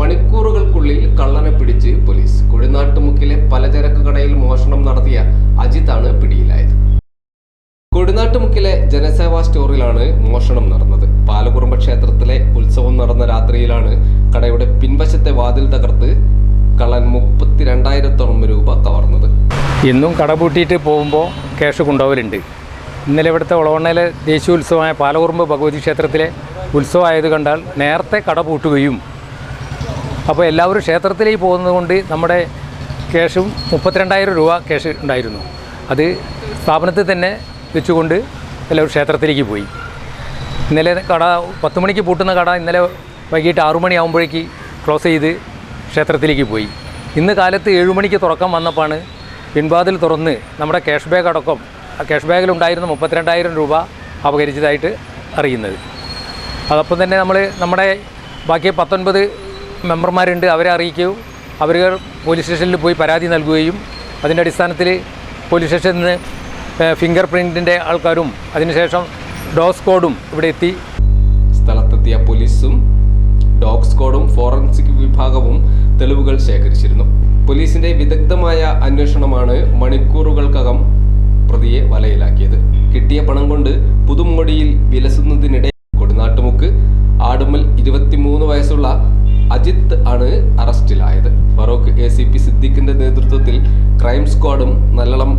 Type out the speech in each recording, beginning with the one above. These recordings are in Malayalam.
മണിക്കൂറുകൾക്കുള്ളിൽ കള്ളനെ പിടിച്ച് പോലീസ്. കൊടിനാട്ടുമുക്കിലെ പലചരക്ക് കടയിൽ മോഷണം നടത്തിയ അജിത്താണ് പിടിയിലായത്. കൊടിനാട്ടുമുക്കിലെ ജനസേവാ സ്റ്റോറിലാണ് മോഷണം നടന്നത്. പാലകുറുമ്പ ക്ഷേത്രത്തിലെ ഉത്സവം നടന്ന രാത്രിയിലാണ് കടയുടെ പിൻവശത്തെ വാതിൽ തകർത്ത് കള്ളൻ 32,000 രൂപ കവർന്നത്. ഇന്നും കട പൂട്ടിയിട്ട് പോകുമ്പോൾ ക്യാഷ് കൊണ്ടുപോകലുണ്ട്. ഇന്നലെ ഇവിടുത്തെ ഒളവണ്ണയിലെ ദേശീയോത്സവമായ പാലകുറുമ്പ് ഭഗവതി ക്ഷേത്രത്തിലെ ഉത്സവമായത് കണ്ടാൽ നേരത്തെ കട പൂട്ടുകയും അപ്പോൾ എല്ലാവരും ക്ഷേത്രത്തിലേക്ക് പോകുന്നത് കൊണ്ട് നമ്മുടെ ക്യാഷും 32,000 രൂപ ക്യാഷ് ഉണ്ടായിരുന്നു. അത് സ്ഥാപനത്തിൽ തന്നെ വെച്ചുകൊണ്ട് എല്ലാവരും ക്ഷേത്രത്തിലേക്ക് പോയി. ഇന്നലെ കട 10 മണിക്ക് പൂട്ടുന്ന കട ഇന്നലെ വൈകിട്ട് 6 മണിയാകുമ്പോഴേക്ക് ക്ലോസ് ചെയ്ത് ക്ഷേത്രത്തിലേക്ക് പോയി. ഇന്ന് കാലത്ത് 7 മണിക്ക് തുറക്കാൻ വന്നപ്പോഴാണ് പിൻവാതിൽ തുറന്ന് നമ്മുടെ ക്യാഷ് ബാഗ് അടക്കം ക്യാഷ് ബാഗിലുണ്ടായിരുന്ന 32,000 രൂപ അപഹരിച്ചതായിട്ട് അറിയുന്നത്. അതപ്പം തന്നെ നമ്മുടെ ബാക്കി 19 മെമ്പർമാരുണ്ട്, അവരെ അറിയിക്കുകയും അവർ പോലീസ് സ്റ്റേഷനിൽ പോയി പരാതി നൽകുകയും അതിൻ്റെ അടിസ്ഥാനത്തിൽ പോലീസ് സ്റ്റേഷനിൽ നിന്ന് ഫിംഗർ പ്രിൻറ്റിൻ്റെ ആൾക്കാരും അതിനുശേഷം ഡോഗ് സ്ക്വാഡും ഇവിടെ എത്തി. സ്ഥലത്തെത്തിയ പോലീസും ഡോഗ് സ്ക്വാഡും ഫോറൻസിക് വിഭാഗവും തെളിവുകൾ ശേഖരിച്ചിരുന്നു. പോലീസിന്റെ വിദഗ്ധമായ അന്വേഷണമാണ് മണിക്കൂറുകൾക്കകം പ്രതിയെ വലയിലാക്കിയത്. കിട്ടിയ പണം കൊണ്ട് പുതുമോടിയിൽ വിലസുന്നതിനിടെ കൊടിനാട്ടുമുക്ക് ആടുമൽ 23 വയസ്സുള്ള അജിത്ത് ആണ് അറസ്റ്റിലായത്. ഫറൂഖ് ACP സിദ്ദിഖിന്റെ നേതൃത്വത്തിൽ ക്രൈം സ്ക്വാഡും Nallalam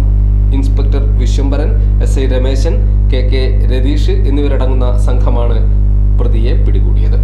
inspector Vishwambharan, SI Rameshan, KK Ratheesh എന്നിവരടങ്ങുന്ന സംഘമാണ് പ്രതിയെ പിടികൂടിയത്.